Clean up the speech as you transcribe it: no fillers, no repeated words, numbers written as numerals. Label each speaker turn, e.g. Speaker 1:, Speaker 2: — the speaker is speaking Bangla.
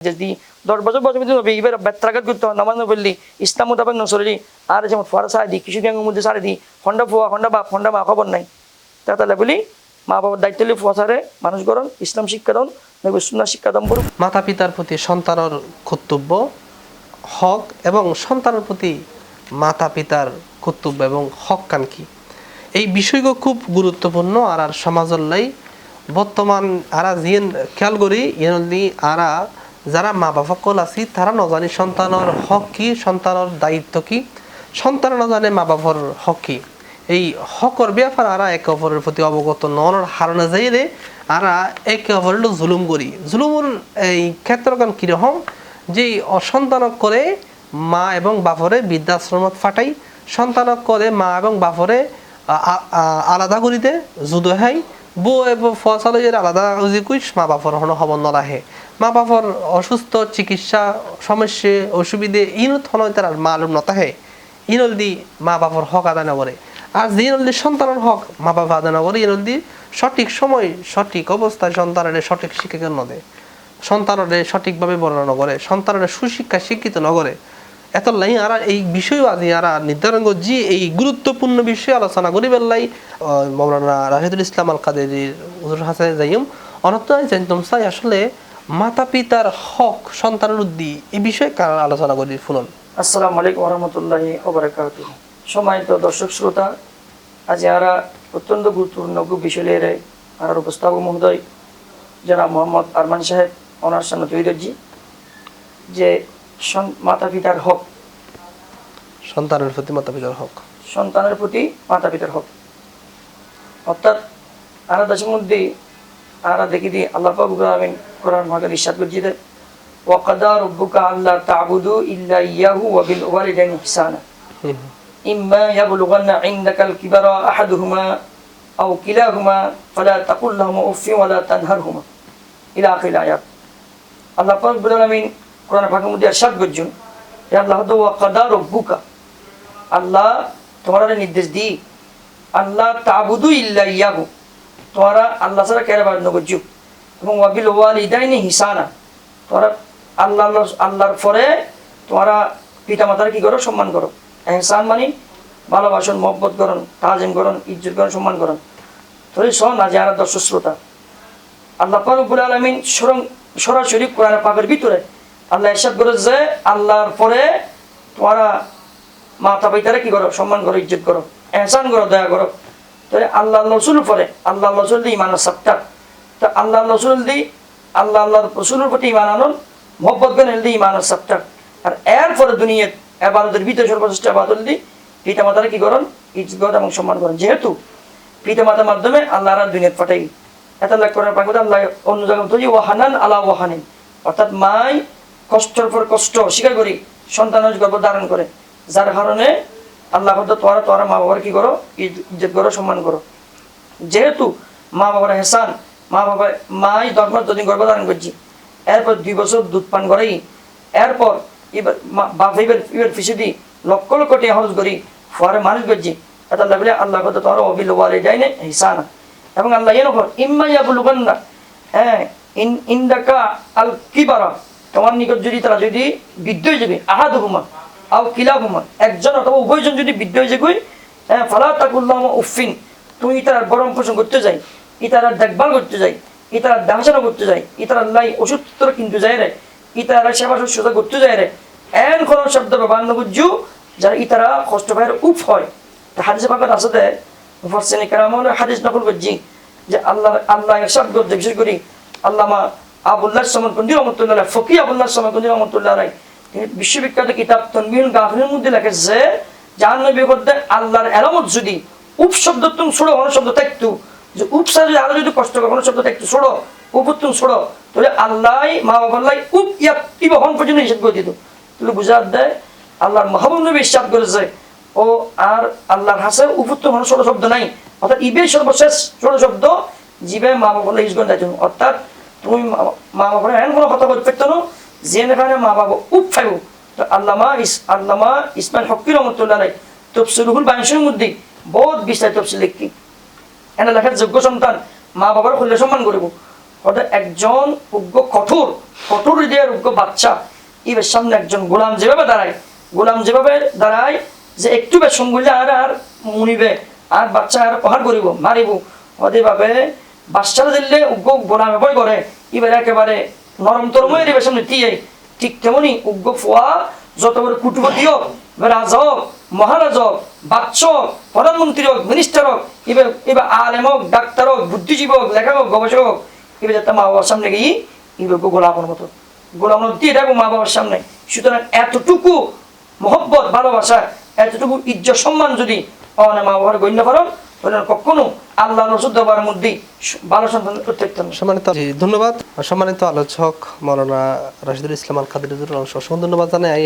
Speaker 1: যদি 10 বছর বয়সের মধ্যে নবী এবার বেত্রাঘাত করতে নামাজ না পড়লি ইসলাম মোতাবেক নসরি আর যেমন ফোয়ারা সারি দি কিছু দিনের মধ্যে সারি দি হন্ডা ফুয়া হন্ডা বাপ হন্ডা মা খবর নাই তাহলে বলি মা বাবার দায়িত্ব নিয়ে ফুয়া সারে মানুষ গরম ইসলাম শিক্ষা দান নবী সুন্নাহ শিক্ষা দান করুন।
Speaker 2: মাতা পিতার প্রতি সন্তানের কর্তব্য হক এবং সন্তানের প্রতি মাতা পিতার কর্তব্য এবং হক কান কি এই বিষয়গুলো খুব গুরুত্বপূর্ণ। আর সমাজল্লাই বর্তমান আরা জিয়েন খেয়াল করি এনলি আরা যারা মা বাবা কল আছি তারা নজানি সন্তানের হক কি সন্তানের দায়িত্ব কি সন্তান নজানে মা বাবার হক কি এই হকর ব্যাপার আরা একে অপরের প্রতি অবগত নর হারণে যাইলে আরা একে অপরের জুলুম করি জুলুমের এই ক্ষেত্রকান কীরকম যে অসন্তানক করে মা এবং বাপরে বৃদ্ধাশ্রমত ফাটাই সন্তানক করে মা এবং বাপরে আলাদা করিতে যুদ্ধ হয় বউ এবং ফসলের আলাদা কুইস মা বাপর হন খবর নরাহে মা বাপর অসুস্থ চিকিৎসা সমস্যা অসুবিধে ইন থন তার মালুম নতাহে ইনলদি মা বাপর হক আদায় নকরে আর যে ইনলদি সন্তানের হক মা বাবা আদায় নকরে ইনলদি সঠিক সময় সঠিক অবস্থায় সন্তানের সঠিক শিক্ষা নদে সন্তানের সঠিকভাবে বর্ণনা করে সন্তানের সুশিক্ষা শিক্ষিত নগরে এত লাই আর এই বিষয় আজি আর নির্ধারণ করছি এই গুরুত্বপূর্ণ বিষয়ে আলোচনা করি বেলাই মৌলানা রাহিদুল ইসলাম আল কাদেরীর হুজুর হাসান যাইম অনন্তই জানতাম চাই আসলে মাতা পিতার হক সন্তানের উদ্দি এই বিষয়ে কার আলোচনা করি ফুলন।
Speaker 1: আসসালামু আলাইকুম ওয়া রাহমাতুল্লাহি ওয়া বারাকাতুহু। সম্মানিত দর্শক শ্রোতা, আজ আমরা অত্যন্ত গুরুত্বপূর্ণ বিষয় নিয়ে আর উপস্থাপক মহোদয় জনাব মোহাম্মদ আরমান সাহেব ওনার সামনে তুলে ধরছি যে মাতা পিতার হক
Speaker 2: সন্তানের প্রতি মাতা পিতার হক
Speaker 1: সন্তানের প্রতি মাতা পিতার হক অর্থাৎ আমরা দেশের মধ্যে আমরা দেখি দিই আল্লাহ পাক রব্বুল আলামিন কোরআন মহাকারে ইরশাদ করছে যে ওয়া কাদা রাব্বুকা আল্লা তা'বুদু ইল্লা ইয়াহু ওয়া বিল ওয়ালিদাইনি ইহসানা ইম্মা ইয়াবলুগান্না ইনদাকাল কিবারা আহাদুহুমা আও কিলাহুমা ফালা তাকুল লাহুমা উফফিন ওয়া লা তানহারহুমা ইলা আখির আয়াত। আল্লাহ পাক রব্বুল আলামিন কোরআন পাকের মধ্যে ইরশাদ করছেন যে আল্লাহ ওয়া কাদা রাব্বুকা আল্লাহ তোমার নির্দেশ দি আল্লাহ তা'বুদু ইল্লা ইয়াহু তোমরা আল্লাহ ছাড়া কেন ইবাদত করছো এবং ওয়াবিল ওয়ালিদাইনি ইহসানা তোমরা আল্লাহর পরে তোমরা পিতামাতার কি করো সম্মান করো। ইহসান মানে ভালোবাসন মহব্বত করুন তাজিম করুন ইজ্জত করুন সম্মান করুন। তাহলে শোন না যারা দর্শক শ্রোতা আল্লাহ পাক রব্বুল আলামিন সরাসরি কোরআন পাকের ভিতরে আল্লাহ ইরশাদ করে যে আল্লাহর পরে তোমরা মাতা পিতারে কি করো সম্মান করো ইজ্জত করো ইহসান করো দয়া করো। তাহলে আল্লাহ রসুল পরে আল্লাহ রসুল দিয়ে ইমান সাপ্তাহ তো আল্লাহ রসুল দিয়ে আল্লাহর রসুলের প্রতি ইমান আনন মোহব্বত করেন দিয়ে ইমান সাপ্তাহ আর এরপরে দুনিয়ার আবাদতের ভিতরে সর্বশ্রেষ্ঠ আবাদত দিয়ে পিতা মাতারা কি করেন ইজ্জত এবং সম্মান করেন যেহেতু পিতা মাতার মাধ্যমে আল্লাহ দুনিয়াত পাঠাই এত লাখ করার পাক আল্লাহ অন্য জায়গায় তো ওয়াহানান আলা ওয়াহানিন অর্থাৎ মাই কষ্টের পর কষ্ট স্বীকার করি সন্তানের গর্ভ ধারণ করে যার কারণে আল্লাহ তোরা মা বাবার কি করো ইজ্জত করো সম্মান করো। যেহেতু মা বাবার হেসান মা বাবা মাই দরবার দুদিন গর্ভ ধারণ করছি এরপর 2 বছর দুধ পান করেই এরপর এবার বাপ এবার ফিসুদি লক্ষ লক্ষ টাকা খরচ করি ফোয়ারে মানুষ করছি এটা লাগলে আল্লাহ কথা তোরা অবিল ওয়ালিদাইনি ইহসানা এবং আল্লাহ এর উপর ইম্মা ইয়াবলুগান্না ইনদাকা আল কিবারা তোমার নিকট যদি তারা যদি বৃদ্ধ হয়ে যাবে আহাদুহুমা আও কিলাহুমা একজন অথবা উভয়জন যদি বৃদ্ধ হয়ে যাবে ফালা তাকুল লাহুমা উফফিন তুমি ইতার গরম পোষণ করতে যাই ইতার দেখভাল করতে যাই ইতার দেখাশোনা করতে যাই ইতার আল্লাহ ওষুধ কিনতে যায় রে ইতার সেবা শুশ্রূষা করতে যায় রে এন কোন শব্দ ব্যবহার না বুঝু যারা ইতারা কষ্ট পায়ের উফ হয় হাদিসে পাকের আসতে মুফাসসিরিন কেরাম হাদিস নকল করছি যে আল্লাহ ইরশাদ করতে বিশেষ করে আল্লামা আবুল্লাহ সামারকান্দি রহমাতুল্লাহ ফকি আবুল্লাহ সামারকান্দি রহমাতুল্লাহ আলাইহি তিনি বিশ্ববিখ্যাত কিতাব তানবীহুল গাফিলের মধ্যে লেখেছে জাহান্নামী করতে আল্লাহর এলামত যদি উপ শব্দ তুমি ছোড়ো কোনো শব্দ থাকতো যে উপসা যদি আরো যদি কষ্ট কোনো শব্দ থাকতো ছোড়ো উপ তুমি ছোড়ো তাহলে আল্লাহ মা বাবাল্লাহ উপ ইয়াক্তি বহন পর্যন্ত নিষেধ করে দিত। তাহলে বুঝাত দেয় আল্লাহর মাহবুব নবী ইরশাদ করেছে ও আর আল্লাহর হাসে উপত্য কোনো ছোট শব্দ নাই অর্থাৎ ইবে সর্বশেষ ছোট শব্দ জিবে মা বাবাল্লাহ ইসগন দায়িত্ব অর্থাৎ তুমি মা বাবার এমন কোনো কথা বলতে পারতো না যেখানে মা বাবা উপ ফাইব তো আল্লামা ইসমাইল হকি রহমতুল্লাহ আলাইহি তাফসীরুল বায়ানের মধ্যে বহুত বিস্তারিত তাফসীর লিখি এনে লেখার যোগ্য সন্তান মা বাবার খুললে সম্মান করব অর্থাৎ একজন উগ্র কঠোর হৃদয়ের উগ্র বাচ্চা ইবের সামনে একজন গোলাম যেভাবে দাঁড়ায় যে একটু বেশন বললে আর মুনিবে আর বাচ্চা আর প্রহার করিব মারিব অদেভাবে বাচ্চারা দিলে উগ্র গোলামে ভয় করে এবার একেবারে নরম তরময় এর সামনে দিয়ে ঠিক তেমনি উগ্র ফোয়া যত বড় কুটুপতি হোক রাজা হোক মহারাজ হোক বাচ্চ হোক প্রধানমন্ত্রী হোক মিনিস্টার হোক এবার আলেম হোক ডাক্তার হোক বুদ্ধিজীবী হোক লেখক হোক গবেষক হোক এবার যাতে মা বাবার সামনে গিয়ে এবার গোলামের মতো গোলাম দিয়ে থাকবো মা বাবার সামনে। সুতরাং এতটুকু মহব্বত ভালোবাসা এতটুকু ইজ্জত সম্মান যদি মা বাবার গণ্য করেন কখনো আল্লাহ রসুল দরবারের মধ্যেই ভালো সন্তান প্রত্যেক।
Speaker 2: সম্মানিত ধন্যবাদ। সম্মানিত আলোচক মাওলানা রাশিদুল ইসলাম আল কাদের, অসংখ্য ধন্যবাদ জানাই।